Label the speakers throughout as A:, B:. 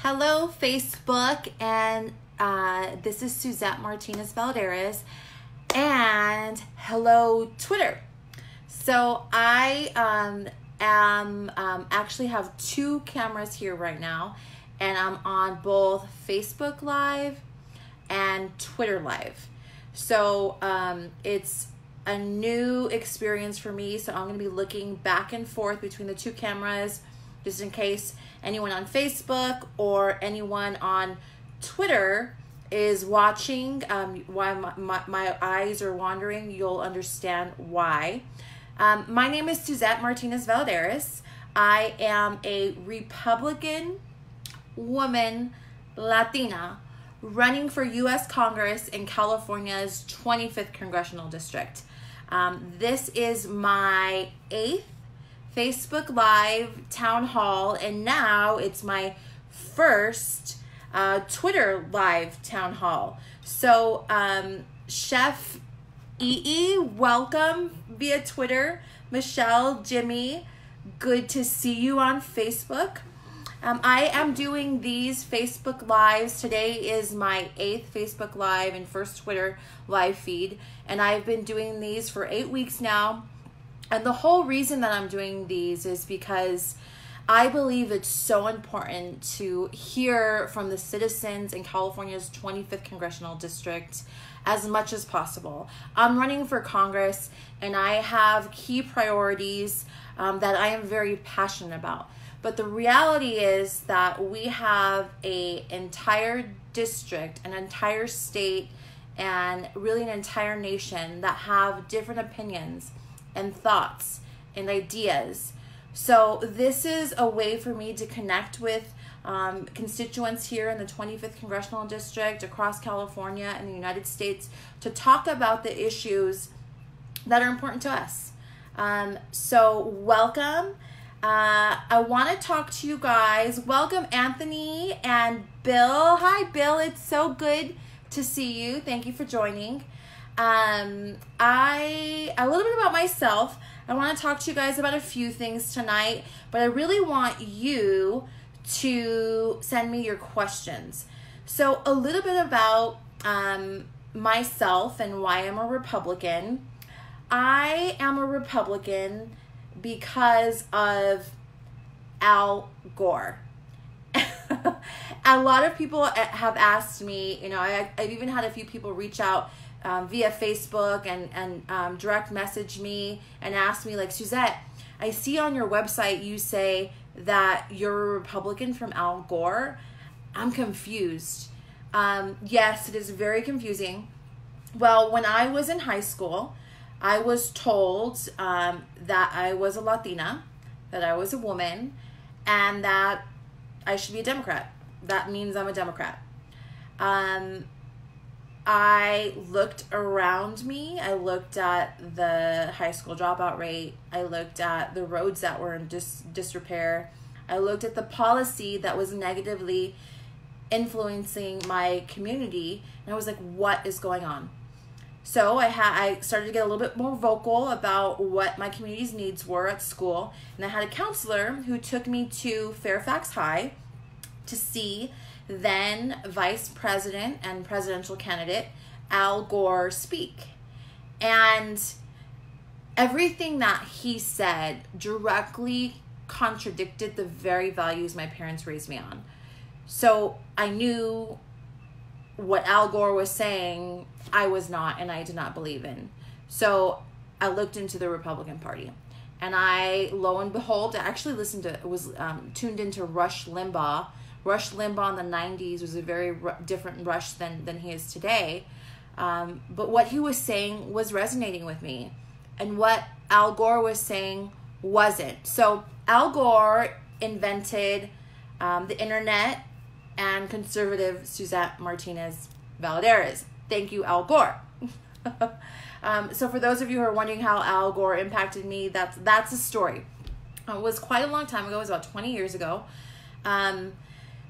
A: Hello, Facebook, and this is Suzette Martinez Valladares, and hello, Twitter. So I actually have two cameras here right now, and I'm on both Facebook Live and Twitter Live. So it's a new experience for me, so I'm going to be looking back and forth between the two cameras, just in case anyone on Facebook or anyone on Twitter is watching, why my eyes are wandering, you'll understand why. My name is Suzette Martinez Valladares. I am a Republican woman, Latina, running for U.S. Congress in California's 25th Congressional District. This is my 8th Facebook Live Town Hall, and now it's my first Twitter Live Town Hall. So, Chef EE, welcome via Twitter. Michelle, Jimmy, good to see you on Facebook. I am doing these Facebook Lives. Today is my 8th Facebook Live and first Twitter live feed, and I've been doing these for 8 weeks now. And the whole reason that I'm doing these is because I believe it's so important to hear from the citizens in California's 25th Congressional District as much as possible. I'm running for Congress, and I have key priorities that I am very passionate about. But the reality is that we have an entire district, an entire state, and really an entire nation that have different opinions and thoughts and ideas. So this is a way for me to connect with constituents here in the 25th Congressional District, across California and the United States, to talk about the issues that are important to us. So welcome. I want to talk to you guys. Welcome, Anthony and Bill. Hi, Bill. It's so good to see you. Thank you for joining. A little bit about myself. I want to talk to you guys about a few things tonight, but I really want you to send me your questions. So a little bit about myself and why I'm a Republican. I am a Republican because of Al Gore. A lot of people have asked me, I've even had a few people reach out via Facebook and direct message me and ask me, like, Suzette, I see on your website you say that you're a Republican from Al Gore. I'm confused. Yes, it is very confusing. Well, when I was in high school, I was told that I was a Latina, that I was a woman, and that I should be a Democrat. That means I'm a Democrat. I looked around me. I looked at the high school dropout rate. I looked at the roads that were in disrepair. I looked at the policy that was negatively influencing my community, and I was like, what is going on? So I started to get a little bit more vocal about what my community's needs were at school, and I had a counselor who took me to Fairfax High to see then Vice President and presidential candidate Al Gore speak. And everything that he said directly contradicted the very values my parents raised me on. So I knew what Al Gore was saying I was not, and I did not believe in. So I looked into the Republican Party, and I, lo and behold, I actually tuned into Rush Limbaugh. Rush Limbaugh in the 90s was a very different Rush than he is today. But what he was saying was resonating with me, and what Al Gore was saying wasn't. So Al Gore invented the internet and conservative Suzette Martinez Valladares. Thank you, Al Gore. So for those of you who are wondering how Al Gore impacted me, that's a story. It was quite a long time ago. It was about 20 years ago.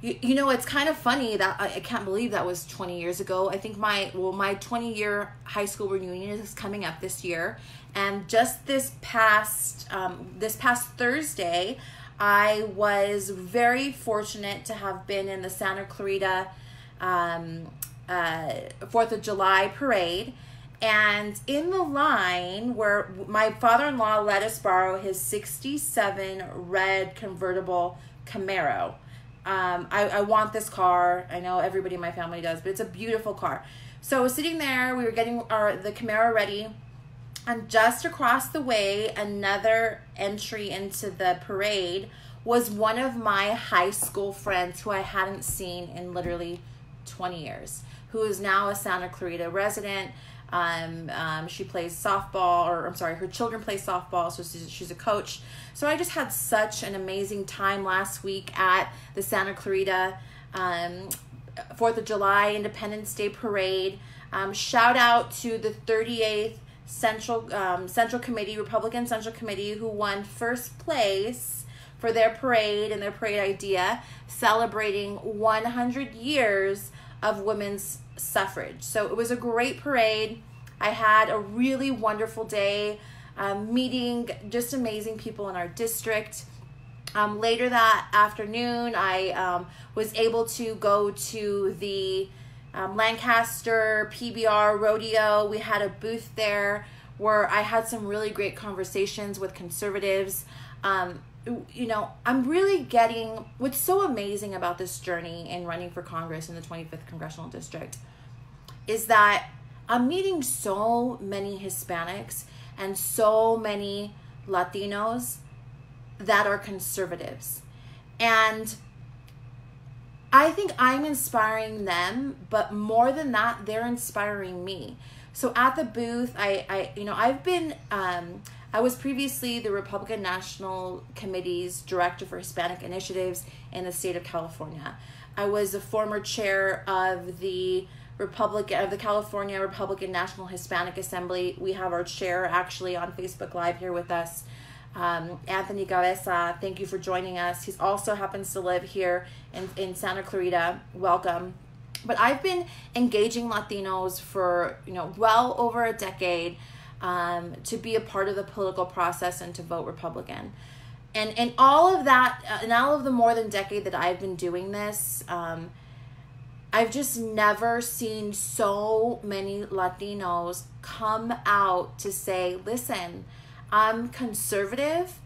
A: It's kind of funny that I can't believe that was 20 years ago. I think my 20-year high school reunion is coming up this year. And just this past Thursday, I was very fortunate to have been in the Santa Clarita 4th of July parade. And in the line where my father-in-law let us borrow his 67 red convertible Camaro. I want this car. I know everybody in my family does, but it's a beautiful car. So I was sitting there, we were getting the Camaro ready, and just across the way, another entry into the parade was one of my high school friends who I hadn't seen in literally 20 years, who is now a Santa Clarita resident. She plays softball, or I'm sorry, her children play softball, so she's a coach. So I just had such an amazing time last week at the Santa Clarita 4th of July Independence Day Parade. Shout out to the 38th Central Committee, Republican Central Committee, who won first place for their parade and their parade idea, celebrating 100 years of women's suffrage. So it was a great parade. I had a really wonderful day meeting just amazing people in our district. Later that afternoon, I was able to go to the Lancaster PBR rodeo. We had a booth there where I had some really great conversations with conservatives. You know, I'm really getting, what's so amazing about this journey in running for Congress in the 25th Congressional District is that I'm meeting so many Hispanics and so many Latinos that are conservatives. And I think I'm inspiring them, but more than that, they're inspiring me. So at the booth, I was previously the Republican National Committee's Director for Hispanic Initiatives in the state of California. I was the former chair of the California Republican National Hispanic Assembly. We have our chair actually on Facebook Live here with us, Anthony Cabeza. Thank you for joining us. He also happens to live here in Santa Clarita. Welcome. But I've been engaging Latinos for well over a decade to be a part of the political process and to vote Republican. And all of that, and all of the more than decade that I've been doing this, I've just never seen so many Latinos come out to say, listen, I'm conservative,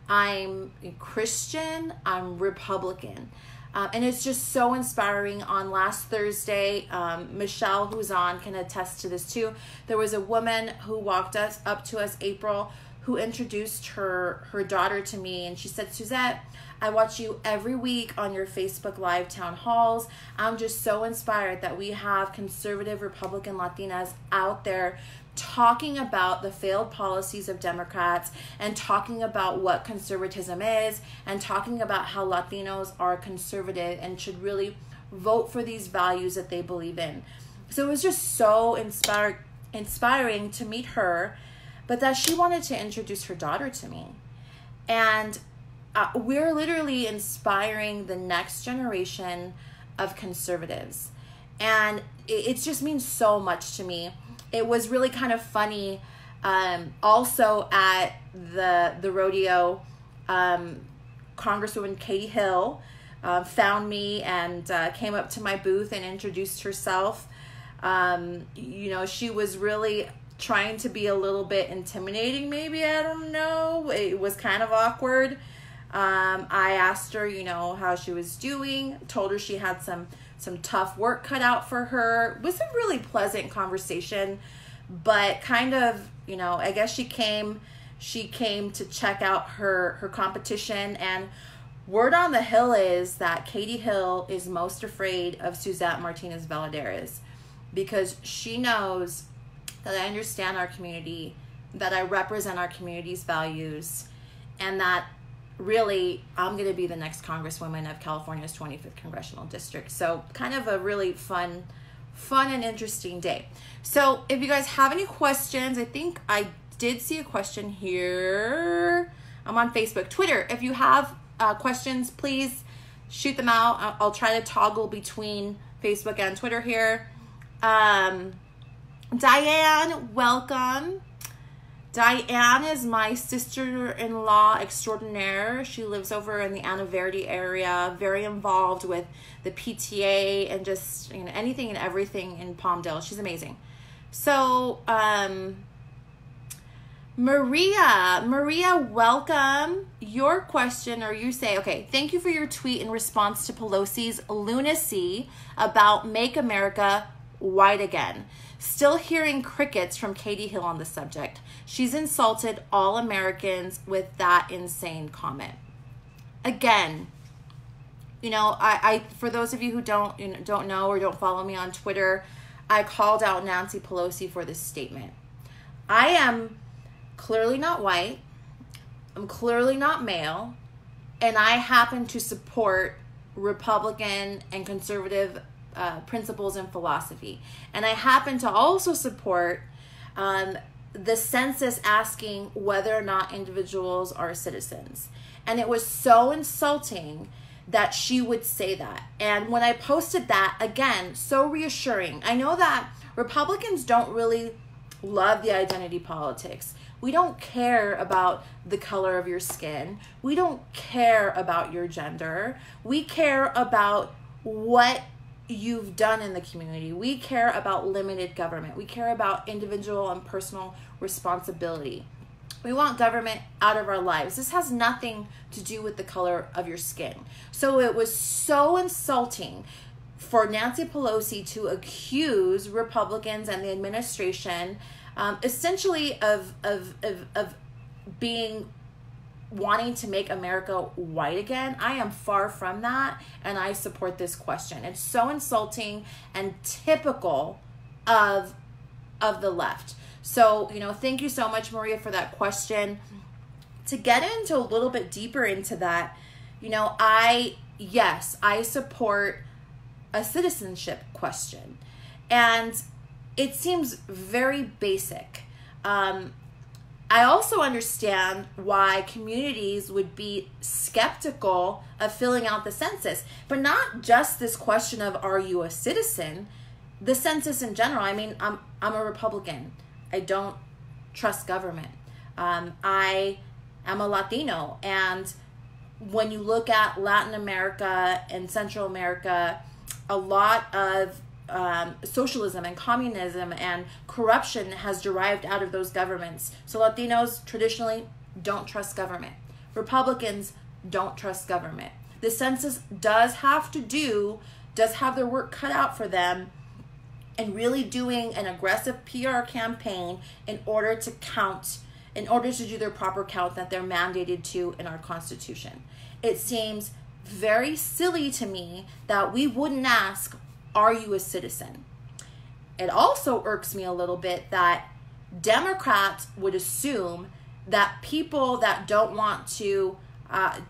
A: I'm Christian, I'm Republican. And it's just so inspiring. On last Thursday, Michelle, who's on, can attest to this too. There was a woman who walked up to us, April, who introduced her daughter to me. And she said, Suzette, I watch you every week on your Facebook Live town halls. I'm just so inspired that we have conservative Republican Latinas out there talking about the failed policies of Democrats and talking about what conservatism is and talking about how Latinos are conservative and should really vote for these values that they believe in. So it was just so inspiring to meet her, but that she wanted to introduce her daughter to me. And we're literally inspiring the next generation of conservatives. And it just means so much to me. It was really kind of funny. Also at the rodeo, Congresswoman Katie Hill found me and came up to my booth and introduced herself. She was really trying to be a little bit intimidating, maybe, I don't know. It was kind of awkward. I asked her, how she was doing, told her she had some tough work cut out for her. It was a really pleasant conversation, but kind of, I guess she came to check out her competition. And word on the hill is that Katie Hill is most afraid of Suzette Martinez Valladares because she knows that I understand our community, that I represent our community's values, and that really I'm going to be the next Congresswoman of California's 25th Congressional District. So kind of a really fun and interesting day. So if you guys have any questions, I think I did see a question here. I'm on Facebook. Twitter, if you have questions, please shoot them out. I'll try to toggle between Facebook and Twitter here. Diane, welcome. Diane is my sister-in-law extraordinaire. She lives over in the Ana Verde area, very involved with the PTA and just, you know, anything and everything in Palmdale. She's amazing. So, Maria, welcome. Your question, or you say, okay, thank you for your tweet in response to Pelosi's lunacy about Make America White Again. Still hearing crickets from Katie Hill on the subject. She's insulted all Americans with that insane comment. Again, you know, I for those of you who don't know or don't follow me on Twitter, I called out Nancy Pelosi for this statement. I am clearly not white. I'm clearly not male, and I happen to support Republican and conservative principles and philosophy. And I happen to also support the census asking whether or not individuals are citizens. And it was so insulting that she would say that. And when I posted that, again, so reassuring. I know that Republicans don't really love the identity politics. We don't care about the color of your skin. We don't care about your gender. We care about what you've done in the community. We care about limited government. We care about individual and personal responsibility. We want government out of our lives. This has nothing to do with the color of your skin. So it was so insulting for Nancy Pelosi to accuse Republicans and the administration essentially of wanting to make America white again. I am far from that, and I support this question. It's so insulting and typical of the left. So, you know, thank you so much, Maria, for that question. To get into a little bit deeper into that, you know, yes, I support a citizenship question. And it seems very basic. I also understand why communities would be skeptical of filling out the census, but not just this question of, are you a citizen? The census in general. I mean, I'm a Republican. I don't trust government. I am a Latino, and when you look at Latin America and Central America, a lot of socialism and communism and corruption has derived out of those governments. So Latinos traditionally don't trust government. Republicans don't trust government. The census does have their work cut out for them, and really doing an aggressive PR campaign in order to do their proper count that they're mandated to in our Constitution. It seems very silly to me that we wouldn't ask, are you a citizen? It also irks me a little bit that Democrats would assume that people that don't want to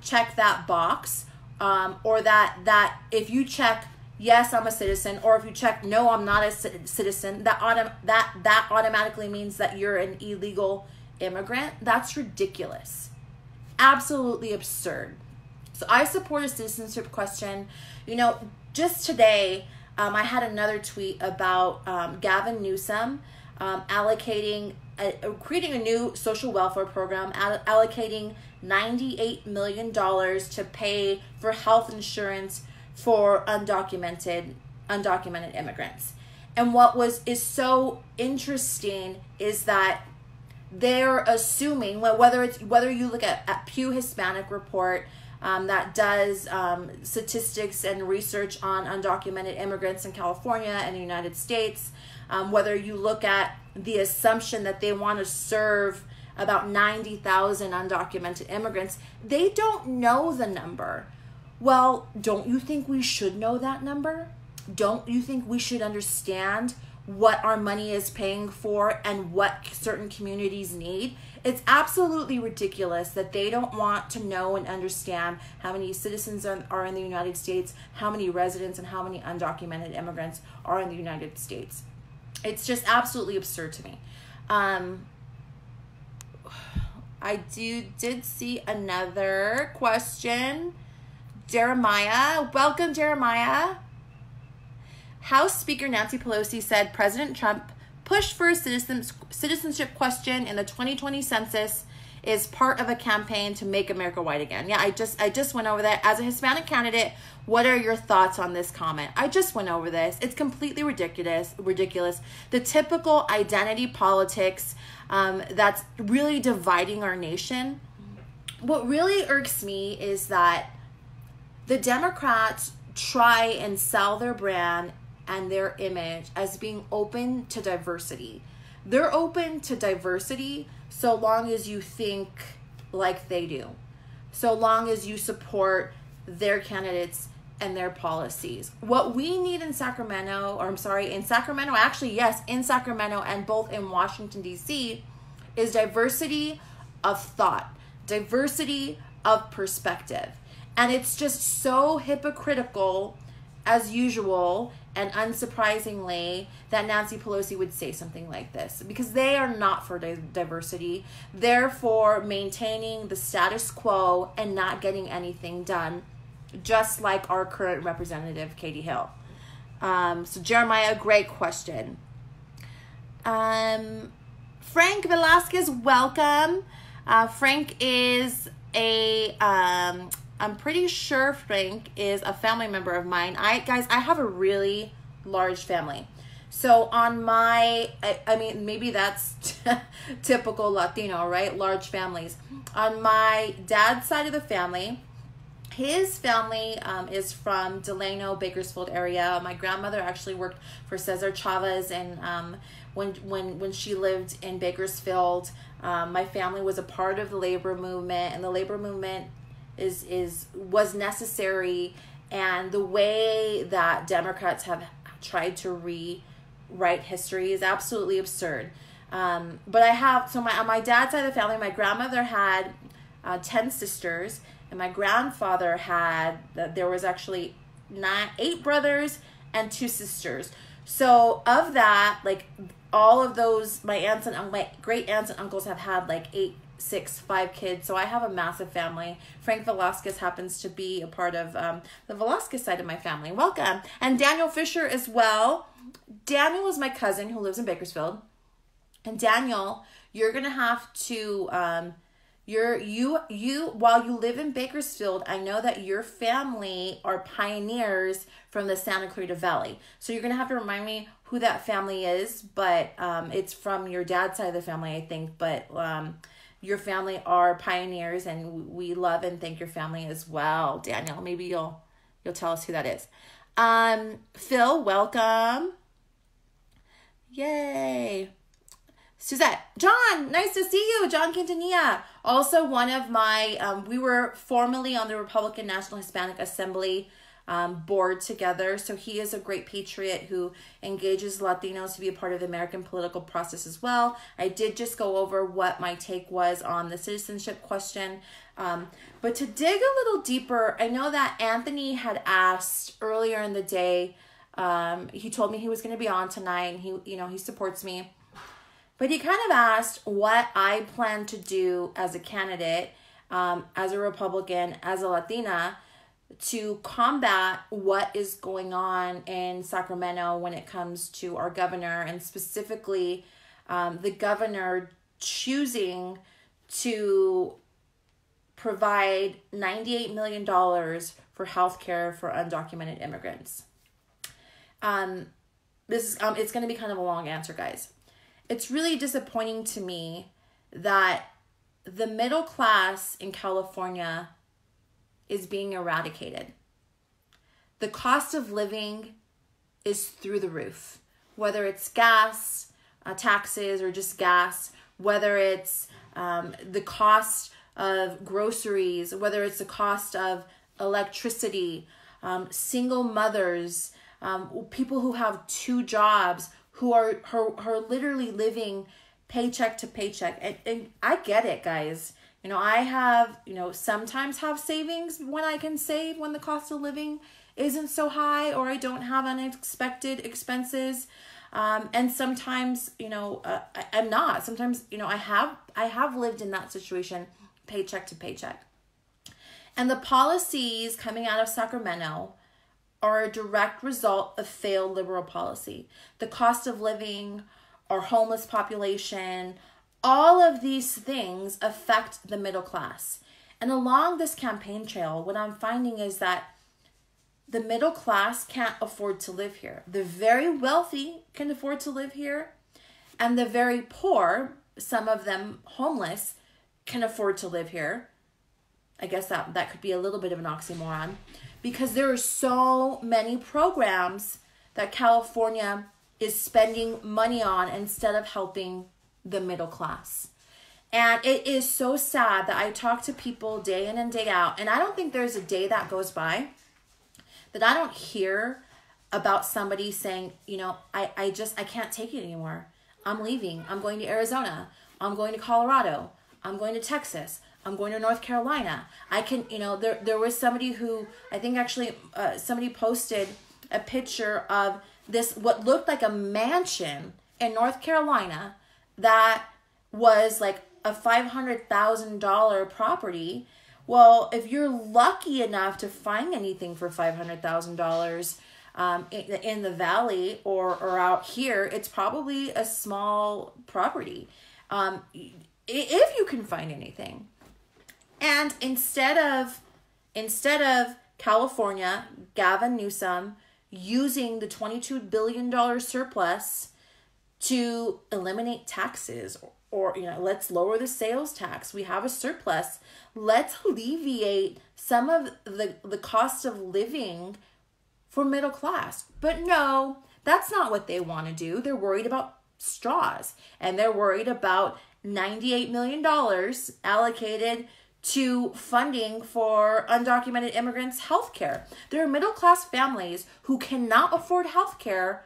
A: check that box, or that if you check yes, I'm a citizen, or if you check no, I'm not a citizen, that automatically means that you're an illegal immigrant. That's ridiculous. Absolutely absurd. So I support a citizenship question. You know, just today, I had another tweet about Gavin Newsom creating a new social welfare program, allocating $98 million to pay for health insurance for undocumented immigrants. And what is so interesting is that they're assuming, whether you look at Pew Hispanic Report, that does statistics and research on undocumented immigrants in California and the United States, whether you look at the assumption that they want to serve about 90,000 undocumented immigrants, they don't know the number. Well, don't you think we should know that number? Don't you think we should understand what our money is paying for and what certain communities need? It's absolutely ridiculous that they don't want to know and understand how many citizens are in the United States, how many residents and how many undocumented immigrants are in the United States. It's just absolutely absurd to me. I did see another question. Jeremiah, welcome, Jeremiah. House Speaker Nancy Pelosi said President Trump push for a citizenship question in the 2020 census is part of a campaign to make America white again. Yeah, I just went over that. As a Hispanic candidate, what are your thoughts on this comment? I just went over this. It's completely ridiculous. The typical identity politics that's really dividing our nation. What really irks me is that the Democrats try and sell their brand and their image as being open to diversity. They're open to diversity so long as you think like they do, so long as you support their candidates and their policies. What we need in Sacramento, in Sacramento and both in Washington, D.C., is diversity of thought, diversity of perspective. And it's just so hypocritical, as usual, and unsurprisingly, that Nancy Pelosi would say something like this, because they are not for diversity. They're for maintaining the status quo and not getting anything done, just like our current representative, Katie Hill. So Jeremiah, great question. Frank Velasquez, welcome. Frank is I'm pretty sure Frank is a family member of mine. I have a really large family. So on my, I mean, maybe that's typical Latino, right? Large families. On my dad's side of the family, his family is from Delano, Bakersfield area. My grandmother actually worked for Cesar Chavez, and when she lived in Bakersfield, my family was a part of the labor movement, and the labor movement was necessary. And the way that Democrats have tried to rewrite history is absolutely absurd. But I have, so on my dad's side of the family, my grandmother had 10 sisters, and my grandfather had, there was actually 8 brothers and 2 sisters. So of that, like all of those, my great aunts and uncles have had like 5 kids. So I have a massive family. Frank Velasquez happens to be a part of the Velasquez side of my family. Welcome. And Daniel Fisher as well. Daniel is my cousin who lives in Bakersfield. And Daniel, you're going to have to, while you live in Bakersfield, I know that your family are pioneers from the Santa Clarita Valley. So you're going to have to remind me who that family is, but it's from your dad's side of the family, I think. But your family are pioneers, and we love and thank your family as well. Daniel, maybe you'll tell us who that is. Phil, welcome. Yay. Suzette, John, nice to see you. John Quintanilla, also one of my, we were formerly on the Republican National Hispanic Assembly board together. So he is a great patriot who engages Latinos to be a part of the American political process as well. I did just go over what my take was on the citizenship question. But to dig a little deeper, I know that Anthony had asked earlier in the day, he told me he was going to be on tonight, and he supports me. But he kind of asked what I plan to do as a candidate, as a Republican, as a Latina, to combat what is going on in Sacramento when it comes to our governor, and specifically the governor choosing to provide $98 million for health care for undocumented immigrants. It's going to be kind of a long answer, guys. It's really disappointing to me that the middle class in California is being eradicated. The cost of living is through the roof, whether it's gas, taxes, or just gas, whether it's the cost of groceries, whether it's the cost of electricity, single mothers, people who have 2 jobs, who are literally living paycheck to paycheck. And I get it, guys. I have, sometimes have savings when I can save, when the cost of living isn't so high, or I don't have unexpected expenses. And sometimes, I'm not. Sometimes, I have lived in that situation, paycheck to paycheck. And the policies coming out of Sacramento are a direct result of failed liberal policy. The cost of living our homeless population. All of these things affect the middle class. And along this campaign trail, what I'm finding is that the middle class can't afford to live here. The very wealthy can afford to live here, and the very poor, some of them homeless, can afford to live here. I guess that could be a little bit of an oxymoron, because there are so many programs that California is spending money on instead of helping the middle class. And it is so sad that I talk to people day in and day out, and I don't think there's a day that goes by that I don't hear about somebody saying, you know, I can't take it anymore. I'm leaving. I'm going to Arizona. I'm going to Colorado. I'm going to Texas. I'm going to North Carolina. I can, you know, there was somebody who, I think actually somebody posted a picture of this, what looked like a mansion in North Carolina that was like a $500,000 property. Well, if you're lucky enough to find anything for $500,000 in the valley or out here, it's probably a small property, if you can find anything. And instead of California, Gavin Newsom using the $22 billion surplus to eliminate taxes, or you know, let's lower the sales tax. We have a surplus. Let's alleviate some of the cost of living for middle class. But no, that's not what they want to do. They're worried about straws, and they're worried about $98 million allocated to funding for undocumented immigrants' health care. There are middle class families who cannot afford health care,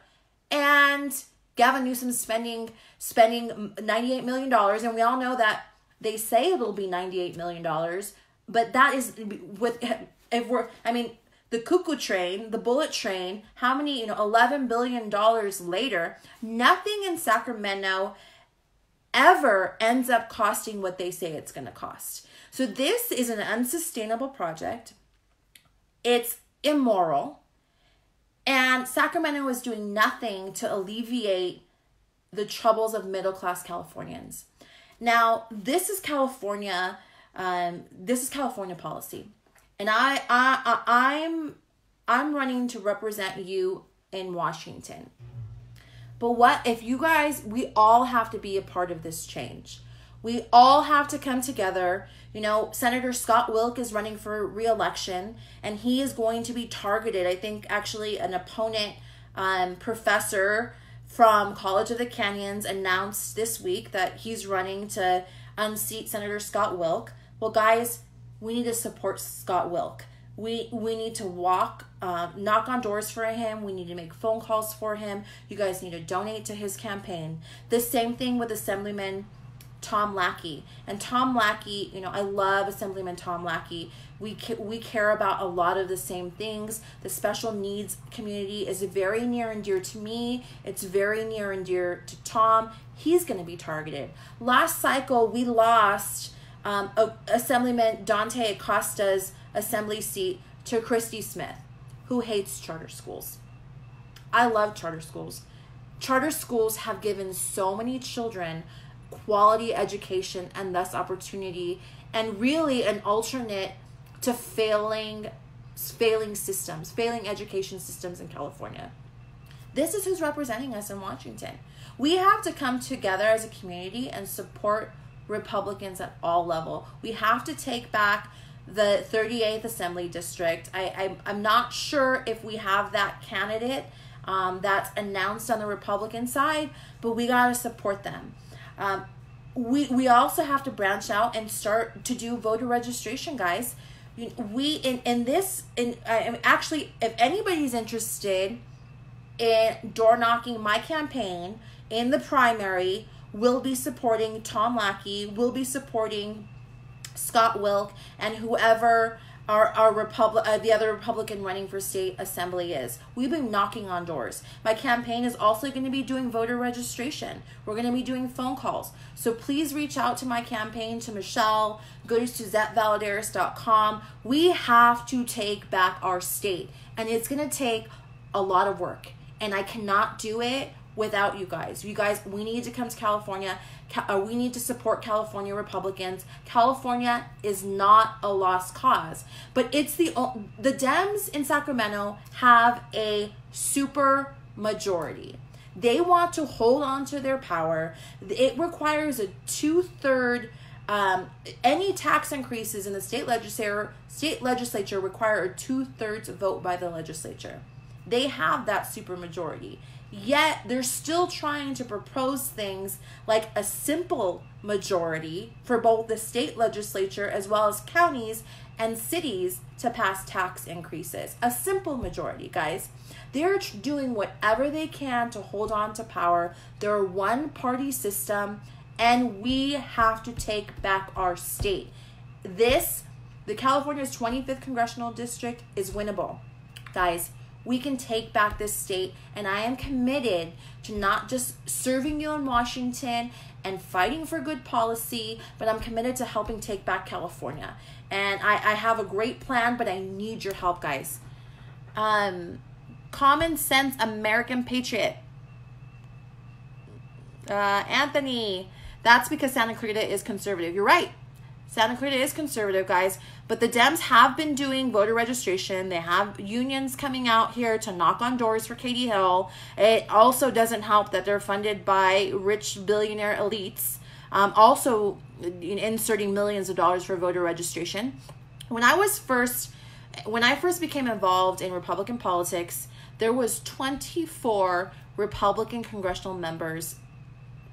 A: and Gavin Newsom's spending $98 million, and we all know that they say it'll be $98 million, but that is the cuckoo train, the bullet train, how many, $11 billion later, nothing in Sacramento ever ends up costing what they say it's going to cost. So this is an unsustainable project. It's immoral. And Sacramento is doing nothing to alleviate the troubles of middle-class Californians. Now, this is California. This is California policy, and I'm running to represent you in Washington. But what if you guys? We all have to be a part of this change. We all have to come together. Senator Scott Wilk is running for re-election, and he is going to be targeted. I think actually an opponent, professor from College of the Canyons, announced this week that he's running to unseat Senator Scott Wilk. Well, guys, we need to support Scott Wilk. We need to knock on doors for him. We need to make phone calls for him. You guys need to donate to his campaign. The same thing with Assemblyman Tom Lackey. And Tom Lackey, I love Assemblyman Tom Lackey. We care about a lot of the same things. The special needs community is very near and dear to me. It's very near and dear to Tom. He's going to be targeted. Last cycle, we lost Assemblyman Dante Acosta's assembly seat to Christy Smith, who hates charter schools. I love charter schools. Charter schools have given so many children quality education and thus opportunity, and really an alternate to failing education systems in California. This is who's representing us in Washington. We have to come together as a community and support Republicans at all levels. We have to take back the 38th Assembly District. I'm not sure if we have that candidate that's announced on the Republican side, but we got to support them. We also have to branch out and start to do voter registration, guys. Actually, if anybody's interested in door knocking my campaign in the primary, we'll be supporting Tom Lackey, we'll be supporting Scott Wilk, and whoever the other Republican running for state assembly is. We've been knocking on doors. My campaign is also going to be doing voter registration. We're going to be doing phone calls. So please reach out to my campaign, to Michelle. Go to SuzetteValladares.com. We have to take back our state, and it's going to take a lot of work. And I cannot do it without you guys. You guys, we need to come to California. We need to support California Republicans. California is not a lost cause, but it's the Dems in Sacramento have a super majority. They want to hold on to their power. It requires a 2/3. Any tax increases in the state legislature require a 2/3 vote by the legislature. They have that super majority. Yet they're still trying to propose things like a simple majority for both the state legislature as well as counties and cities to pass tax increases. A simple majority, guys. They're doing whatever they can to hold on to power. They're a one-party system, and we have to take back our state. The California's 25th Congressional District is winnable. Guys, we can take back this state, and I am committed to not just serving you in Washington and fighting for good policy, but I'm committed to helping take back California. And I have a great plan, but I need your help, guys. Common sense American patriot. Anthony, that's because Santa Clarita is conservative. You're right. Santa Clarita is conservative, guys, but the Dems have been doing voter registration. They have unions coming out here to knock on doors for Katie Hill. It also doesn't help that they're funded by rich billionaire elites, also inserting millions of dollars for voter registration. When I first became involved in Republican politics, there was 24 Republican congressional members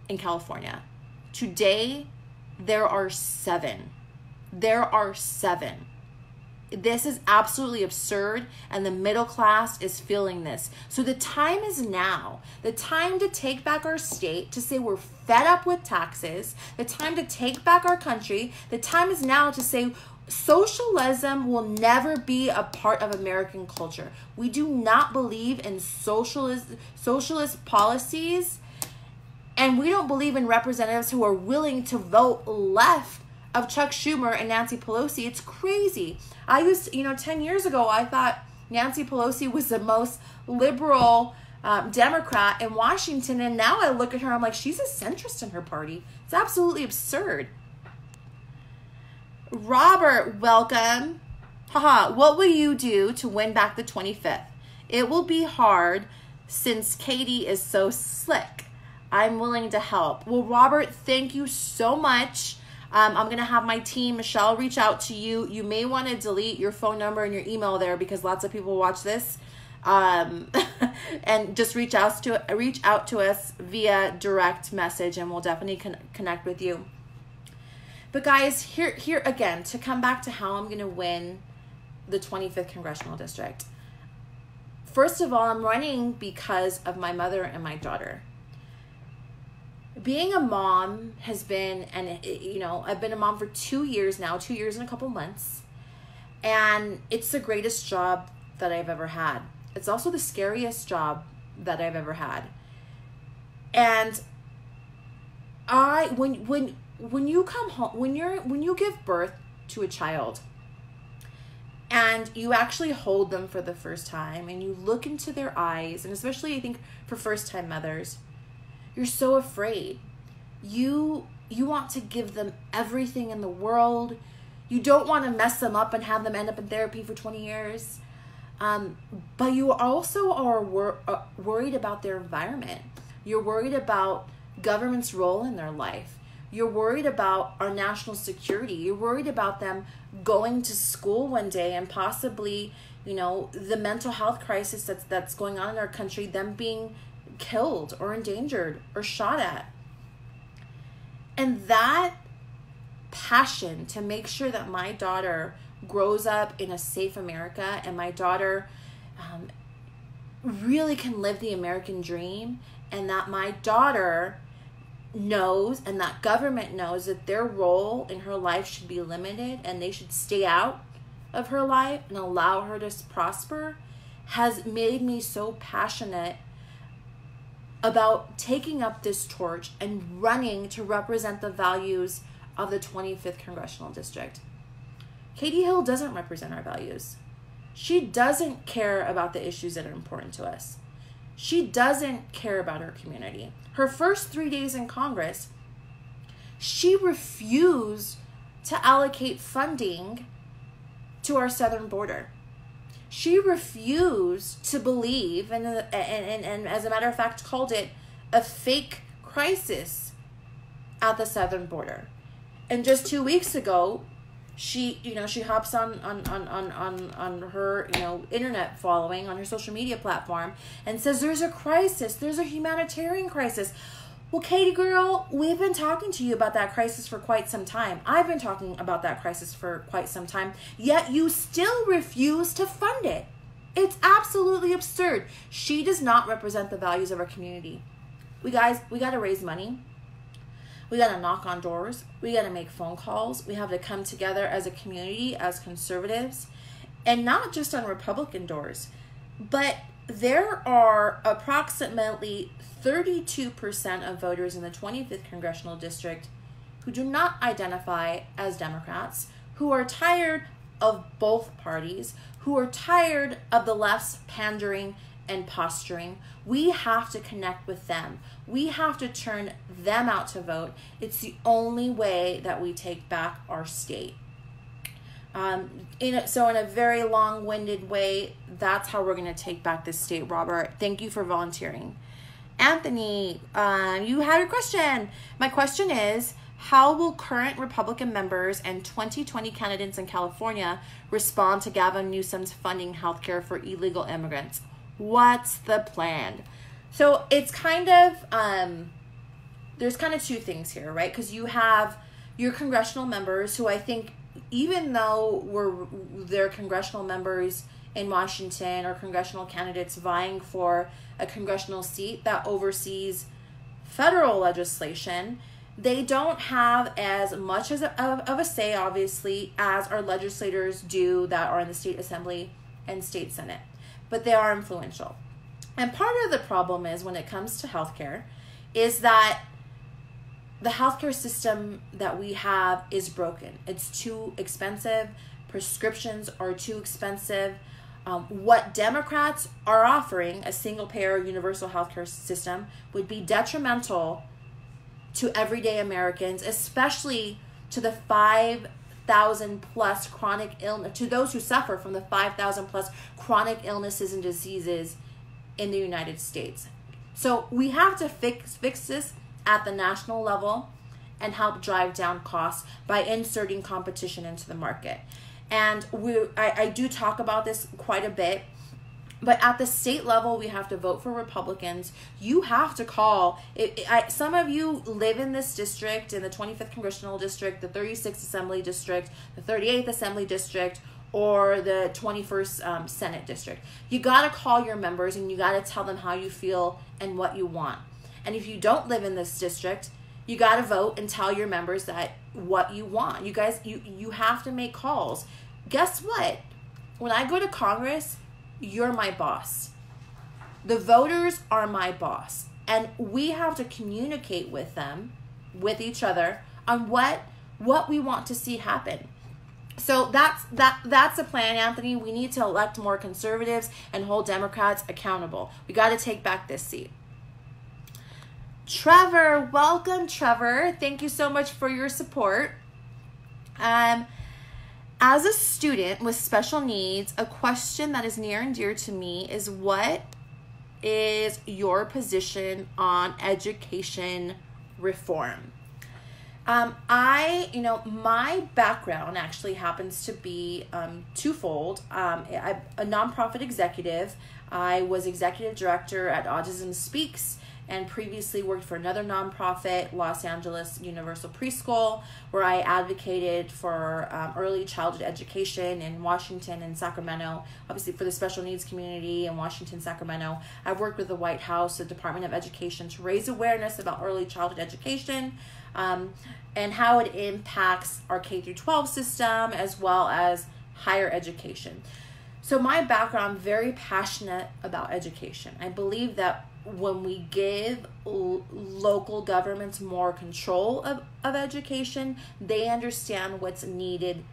A: in California. Today, there are 7. There are 7. This is absolutely absurd, and the middle class is feeling this. So the time is now. The time to take back our state, to say we're fed up with taxes. The time to take back our country. The time is now to say socialism will never be a part of American culture. We do not believe in socialist policies. And we don't believe in representatives who are willing to vote left of Chuck Schumer and Nancy Pelosi. It's crazy. 10 years ago, I thought Nancy Pelosi was the most liberal Democrat in Washington. And now I look at her, I'm like, she's a centrist in her party. It's absolutely absurd. Robert, welcome. Haha, what will you do to win back the 25th? It will be hard since Katie is so slick. I'm willing to help. Well, Robert, thank you so much. I'm going to have my team, Michelle, reach out to you. You may want to delete your phone number and your email there because lots of people watch this. And just reach out to us via direct message, and we'll definitely connect with you. But guys, here again, to come back to how I'm going to win the 25th Congressional District. First of all, I'm running because of my mother and my daughter. Being a mom has been, I've been a mom for 2 years now, 2 years and a couple months. And it's the greatest job that I've ever had. It's also the scariest job that I've ever had. And when you come home, when you give birth to a child and you actually hold them for the first time and you look into their eyes, and especially I think for first-time mothers, you're so afraid. You want to give them everything in the world. You don't want to mess them up and have them end up in therapy for 20 years. But you also are worried about their environment. You're worried about government's role in their life. You're worried about our national security. You're worried about them going to school one day and possibly, the mental health crisis that's going on in our country, them being killed or endangered or shot at. And that passion to make sure that my daughter grows up in a safe America and my daughter really can live the American dream, and that my daughter knows and that government knows that their role in her life should be limited and they should stay out of her life and allow her to prosper, has made me so passionate about taking up this torch and running to represent the values of the 25th Congressional District. Katie Hill doesn't represent our values. She doesn't care about the issues that are important to us. She doesn't care about her community. Her first 3 days in Congress, she refused to allocate funding to our southern border. She refused to believe, and as a matter of fact, called it a fake crisis at the southern border. And just 2 weeks ago, she hops on her, internet following, on her social media platform, and says there's a crisis, there's a humanitarian crisis. Well, Katie girl, we've been talking to you about that crisis for quite some time. I've been talking about that crisis for quite some time, yet you still refuse to fund it. It's absolutely absurd. She does not represent the values of our community. We got to raise money. We got to knock on doors. We got to make phone calls. We have to come together as a community, as conservatives, and not just on Republican doors, but there are approximately 32% of voters in the 25th Congressional District who do not identify as Democrats, who are tired of both parties, who are tired of the left's pandering and posturing. We have to connect with them. We have to turn them out to vote. It's the only way that we take back our state. So in a very long-winded way, that's how we're going to take back this state, Robert. Thank you for volunteering. Anthony, you had a question. My question is, how will current Republican members and 2020 candidates in California respond to Gavin Newsom's funding healthcare for illegal immigrants? What's the plan? So it's kind of, there's kind of two things here, right? Because you have your congressional members who I think, even though they're congressional members in Washington or congressional candidates vying for a congressional seat that oversees federal legislation, they don't have as much of a say, obviously, as our legislators do that are in the state assembly and state senate. But they are influential. And part of the problem is, when it comes to healthcare, is that the healthcare system that we have is broken. It's too expensive. Prescriptions are too expensive. What Democrats are offering, a single-payer universal healthcare system, would be detrimental to everyday Americans, especially to the 5,000 plus chronic illness, to those who suffer from the 5,000 plus chronic illnesses and diseases in the United States. So we have to fix this at the national level and help drive down costs by inserting competition into the market. And I do talk about this quite a bit, but at the state level, we have to vote for Republicans. You have to call. Some of you live in this district, in the 25th Congressional District, the 36th Assembly District, the 38th Assembly District, or the 21st Senate District. You got to call your members and you got to tell them how you feel and what you want. And if you don't live in this district, you got to vote and tell your members that what you want. You guys, you have to make calls. Guess what? When I go to Congress, you're my boss. The voters are my boss. And we have to communicate with them, with each other, on what we want to see happen. So that's the plan, Anthony. We need to elect more conservatives and hold Democrats accountable. We got to take back this seat. Trevor, welcome, Trevor. Thank you so much for your support. As a student with special needs, a question that is near and dear to me is, what is your position on education reform? My background actually happens to be twofold. I'm a nonprofit executive. I was executive director at Autism Speaks, and previously worked for another nonprofit, Los Angeles Universal Preschool, where I advocated for early childhood education in Washington and Sacramento, obviously for the special needs community in Washington, Sacramento. I've worked with the White House, the Department of Education, to raise awareness about early childhood education and how it impacts our K-12 system as well as higher education. So my background, I'm very passionate about education. I believe that when we give local governments more control of education, they understand what's needed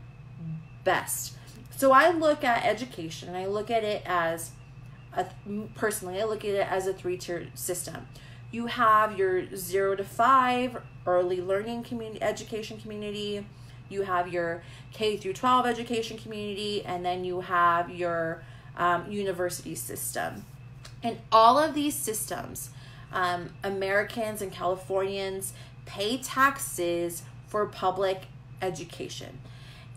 A: best. So I look at education and I look at it as personally, I look at it as a 3-tier system. You have your 0 to 5 early learning education community. You have your K through 12 education community, and then you have your university system. And all of these systems, Americans and Californians pay taxes for public education.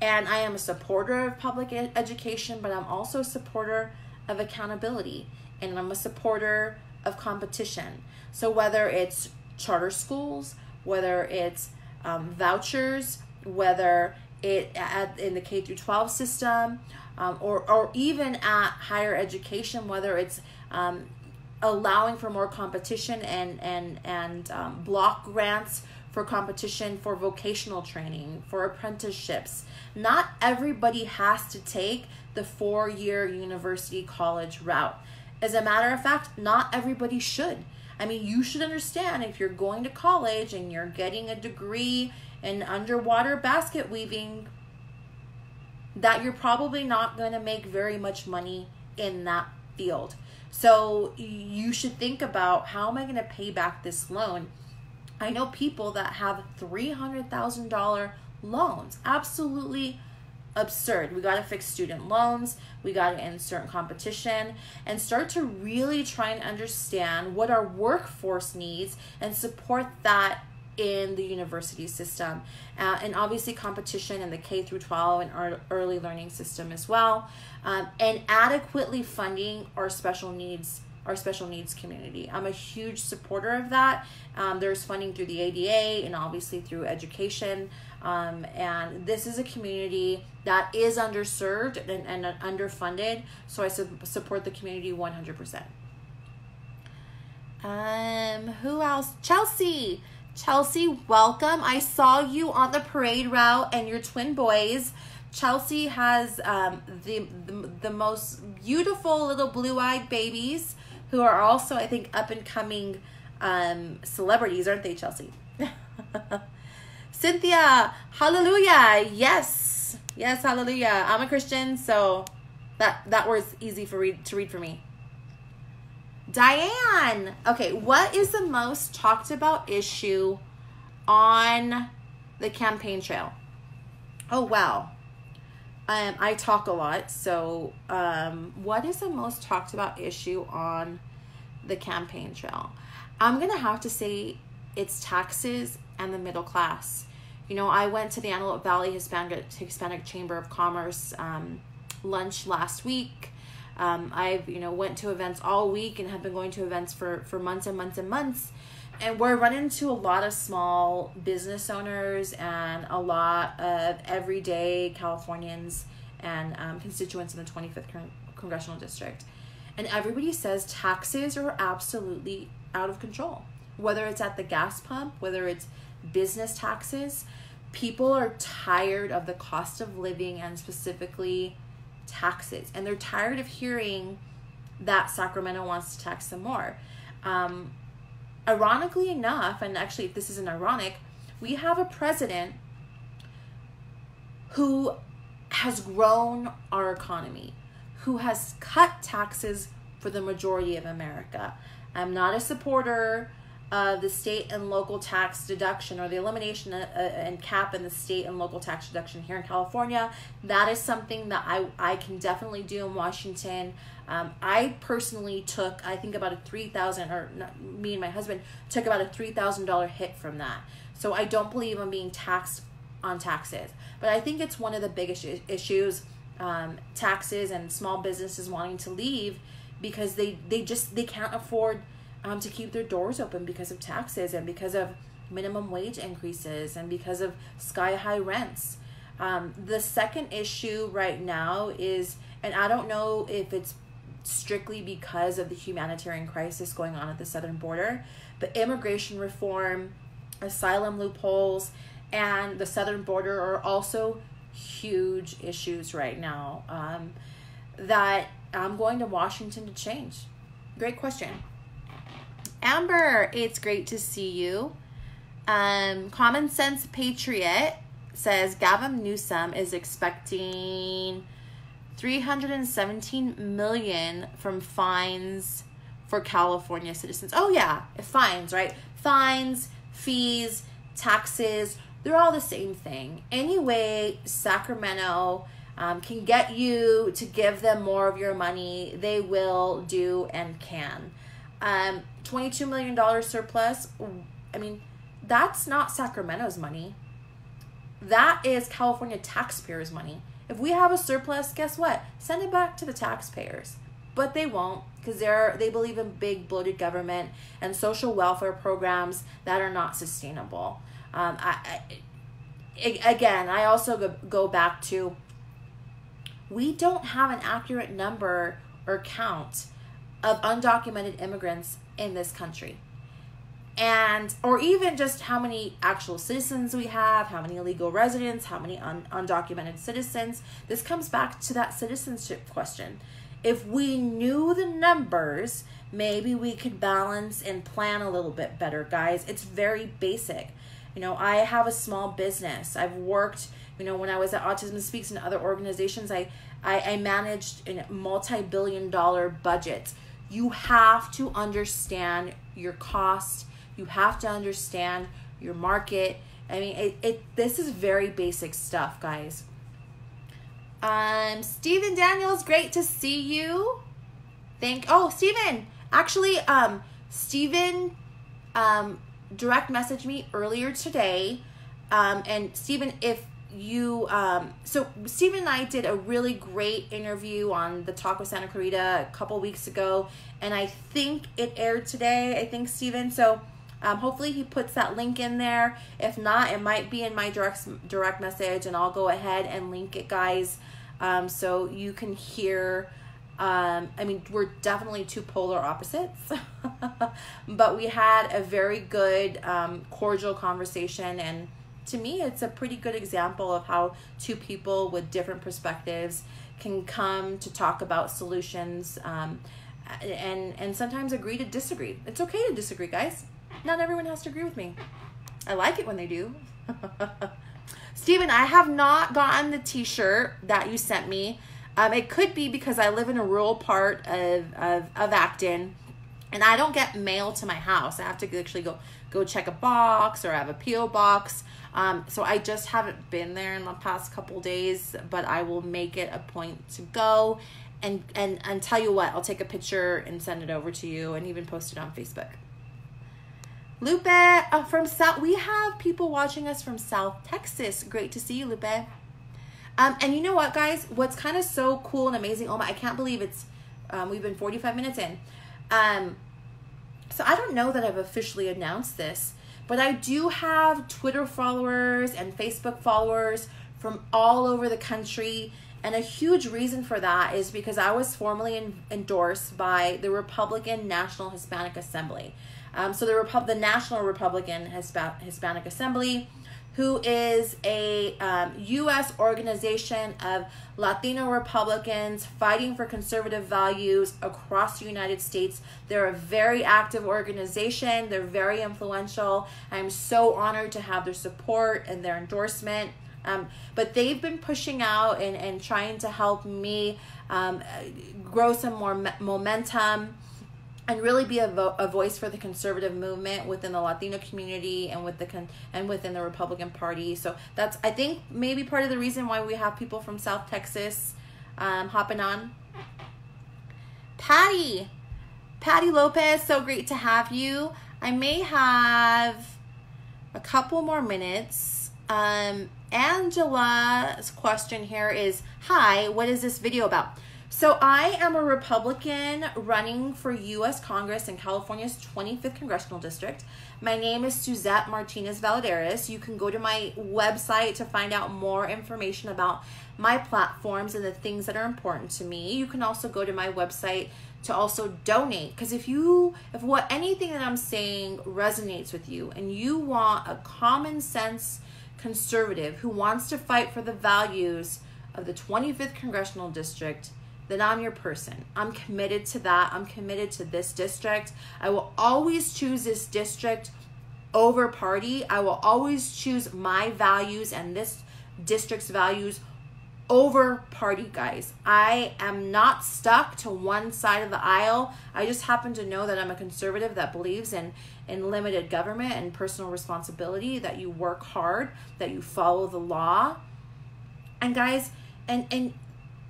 A: And I am a supporter of public education, but I'm also a supporter of accountability, and I'm a supporter of competition. So whether it's charter schools, whether it's vouchers, whether in the K through 12 system, or even at higher education, whether it's allowing for more competition and block grants for competition, for vocational training, for apprenticeships. Not everybody has to take the 4-year university college route. As a matter of fact, not everybody should. I mean, you should understand, if you're going to college and you're getting a degree in underwater basket weaving, that you're probably not going to make very much money in that field. So you should think about, how am I going to pay back this loan? I know people that have $300,000 loans. Absolutely absurd. We got to fix student loans. We got to end certain competition and start to really try and understand what our workforce needs and support that in the university system, and obviously competition in the K through 12 and our early learning system as well, and adequately funding our special needs community. I'm a huge supporter of that. There's funding through the ADA and obviously through education, and this is a community that is underserved and underfunded, so I support the community 100%. Who else? Chelsea, welcome. I saw you on the parade route and your twin boys. Chelsea has the most beautiful little blue-eyed babies who are also, I think, up-and-coming celebrities, aren't they, Chelsea? Cynthia, hallelujah. Yes, hallelujah. I'm a Christian, so that word's easy to read for me. Diane, okay, what is the most talked about issue on the campaign trail? Oh, wow. I talk a lot, so what is the most talked about issue on the campaign trail? I'm going to have to say it's taxes and the middle class. You know, I went to the Antelope Valley Hispanic Chamber of Commerce lunch last week. I've, went to events all week and have been going to events for months and months and months. And we're running into a lot of small business owners and a lot of everyday Californians and constituents in the 25th Congressional District. And everybody says taxes are absolutely out of control. Whether it's at the gas pump, whether it's business taxes, people are tired of the cost of living and specifically taxes. And they're tired of hearing that Sacramento wants to tax them more. Ironically enough, and actually if this isn't ironic, we have a president who has grown our economy, who has cut taxes for the majority of America. I'm not a supporter of the state and local tax deduction or the elimination and cap in the state and local tax deduction here in California. That is something that I can definitely do in Washington. I personally took, I think about me and my husband took about a $3,000 hit from that. So I don't believe I'm being taxed on taxes. But I think it's one of the biggest issues, taxes and small businesses wanting to leave because they can't afford to keep their doors open because of taxes and because of minimum wage increases and because of sky-high rents. The second issue right now is, and I don't know if it's strictly because of the humanitarian crisis going on at the southern border, but immigration reform, asylum loopholes, and the southern border are also huge issues right now that I'm going to Washington to change. Great question. Amber, it's great to see you. Common Sense Patriot says Gavin Newsom is expecting $317 million from fines for California citizens. Oh yeah, fines, right? Fines, fees, taxes, they're all the same thing. Anyway, Sacramento can get you to give them more of your money, they will do and can. $22 million surplus, I mean, that's not Sacramento's money. That is California taxpayers' money. If we have a surplus, guess what? Send it back to the taxpayers. But they won't, because they believe in big bloated government and social welfare programs that are not sustainable. Again, I also go back to, we don't have an accurate number or count of undocumented immigrants in this country. And, or even just how many actual citizens we have, how many illegal residents, how many undocumented citizens. This comes back to that citizenship question. If we knew the numbers, maybe we could balance and plan a little bit better, guys. It's very basic. You know, I have a small business. I've worked, you know, when I was at Autism Speaks and other organizations, I managed a multi-billion-dollar budget. You have to understand your cost. You have to understand your market. I mean, this is very basic stuff, guys. Stephen Daniels, great to see you. Stephen, actually, Stephen, direct messaged me earlier today. And Stephen, if you, so Stephen and I did a really great interview on the Talk with Santa Clarita a couple weeks ago, and I think it aired today, I think, Stephen. So, hopefully he puts that link in there. If not, it might be in my direct message, and I'll go ahead and link it, guys, so you can hear. I mean, we're definitely two polar opposites, but we had a very good, cordial conversation, and to me, it's a pretty good example of how two people with different perspectives can come to talk about solutions, and sometimes agree to disagree. It's okay to disagree, guys. Not everyone has to agree with me. I like it when they do. Stephen, I have not gotten the t-shirt that you sent me. It could be because I live in a rural part of Acton, and I don't get mail to my house. I have to actually go check a box, or I have a P.O. box. So I just haven't been there in the past couple days, but I will make it a point to go and tell you what, I'll take a picture and send it over to you, and even post it on Facebook. Lupe, from South, we have people watching us from South Texas. Great to see you, Lupe. And you know what, guys? What's kind of so cool and amazing, I can't believe it's, we've been 45 minutes in. So I don't know that I've officially announced this, but I do have Twitter followers and Facebook followers from all over the country. And a huge reason for that is because I was formally endorsed by the Republican National Hispanic Assembly. So the National Republican Hispanic Assembly, who is a U.S. organization of Latino Republicans fighting for conservative values across the United States. They're a very active organization. They're very influential. I'm so honored to have their support and their endorsement. But they've been pushing out and trying to help me grow some more momentum and really be a voice for the conservative movement within the Latino community and within the Republican Party. So that's, I think, maybe part of the reason why we have people from South Texas hopping on. Patty Lopez, so great to have you. I may have a couple more minutes. Angela's question here is, hi, what is this video about? So I am a Republican running for U.S. Congress in California's 25th Congressional District. My name is Suzette Martinez Valladares. You can go to my website to find out more information about my platforms and the things that are important to me. You can also go to my website to also donate, because if anything that I'm saying resonates with you and you want a common sense conservative who wants to fight for the values of the 25th Congressional District, then I'm your person. I'm committed to that. I'm committed to this district. I will always choose this district over party. I will always choose my values and this district's values over party, guys. I am not stuck to one side of the aisle. I just happen to know that I'm a conservative that believes in limited government and personal responsibility, that you work hard, that you follow the law. And guys, and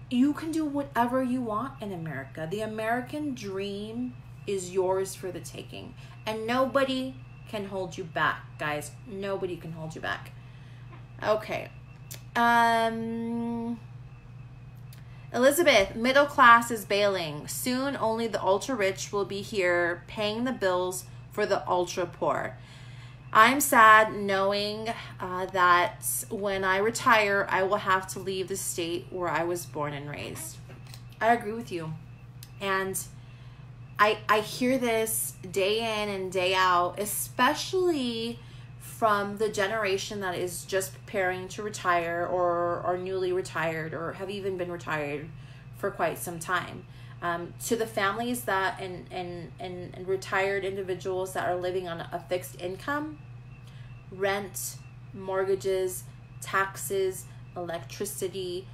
A: you can do whatever you want in America. The American dream is yours for the taking. And nobody can hold you back, guys. Nobody can hold you back. Okay. Elizabeth, middle class is bailing. Soon only the ultra rich will be here paying the bills for the ultra poor. I'm sad knowing that when I retire, I will have to leave the state where I was born and raised. I agree with you. And I hear this day in and day out, especially from the generation that is just preparing to retire or are newly retired or have even been retired for quite some time. To the families that and retired individuals that are living on a fixed income, rent, mortgages, taxes, electricity,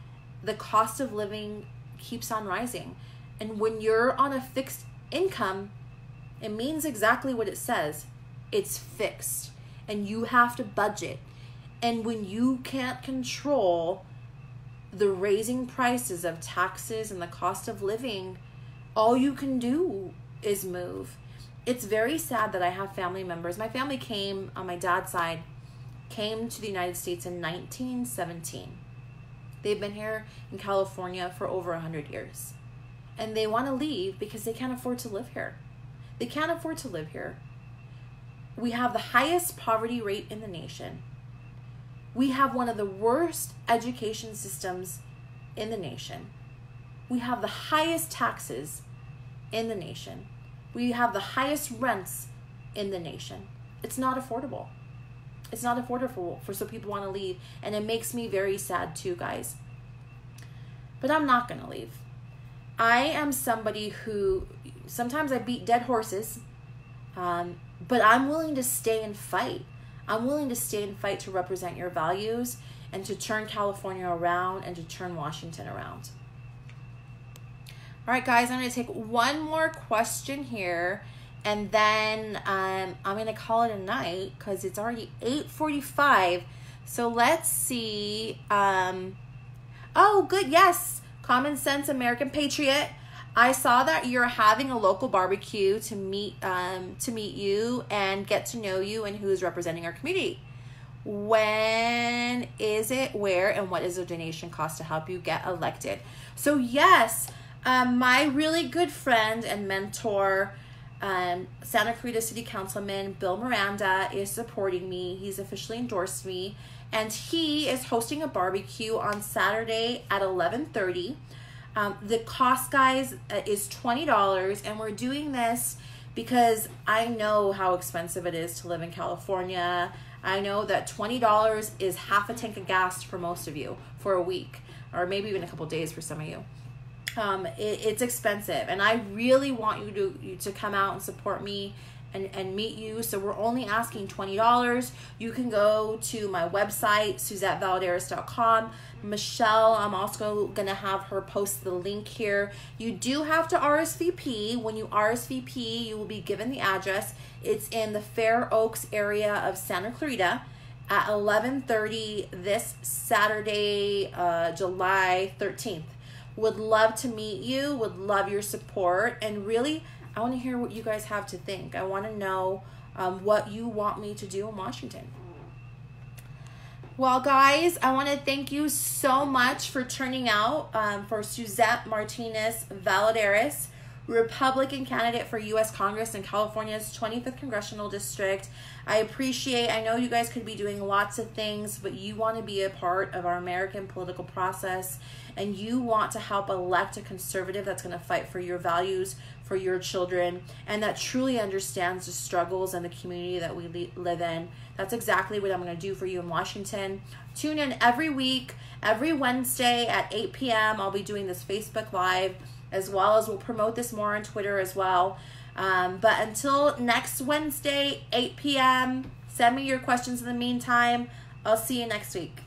A: the cost of living keeps on rising. And when you're on a fixed income, it means exactly what it says. It's fixed. And you have to budget. And when you can't control the raising prices of taxes and the cost of living, all you can do is move. It's very sad that I have family members. My family came, on my dad's side, came to the United States in 1917. They've been here in California for over 100 years. And they want to leave because they can't afford to live here. They can't afford to live here. We have the highest poverty rate in the nation. We have one of the worst education systems in the nation. We have the highest taxes in the nation. We have the highest rents in the nation. It's not affordable. It's not affordable for so people want to leave. And it makes me very sad too, guys. But I'm not going to leave. I am somebody who, sometimes I beat dead horses, but I'm willing to stay and fight. I'm willing to stay and fight to represent your values and to turn California around and to turn Washington around. All right, guys, I'm going to take one more question here, and then I'm going to call it a night because it's already 8:45. So let's see. Oh, good. Yes. Common Sense American Patriot. I saw that you're having a local barbecue to meet you and get to know you and who is representing our community. When is it, where, and what is the donation cost to help you get elected? So yes, my really good friend and mentor, Santa Clarita City Councilman Bill Miranda, is supporting me. He's officially endorsed me, and he is hosting a barbecue on Saturday at 11:30. The cost, guys, is $20, and we're doing this because I know how expensive it is to live in California. I know that $20 is half a tank of gas for most of you for a week, or maybe even a couple days for some of you. It's expensive, and I really want you to come out and support me and meet you. So we're only asking $20. You can go to my website, SuzetteValladares.com. Michelle, I'm also going to have her post the link here. You do have to RSVP. When you RSVP, you will be given the address. It's in the Fair Oaks area of Santa Clarita at 11:30 this Saturday, July 13th. Would love to meet you, would love your support, and really, I want to hear what you guys have to think. I want to know what you want me to do in Washington. Well, guys, I want to thank you so much for turning out for Suzette Martinez Valladares, Republican candidate for U.S. Congress in California's 25th Congressional District. I know you guys could be doing lots of things, but you want to be a part of our American political process, and you want to help elect a conservative that's going to fight for your values, for your children, and that truly understands the struggles and the community that we live in. That's exactly what I'm going to do for you in Washington. Tune in every week, every Wednesday at 8 p.m. I'll be doing this Facebook Live, as well as we'll promote this more on Twitter as well. But until next Wednesday, 8 p.m., send me your questions in the meantime. I'll see you next week.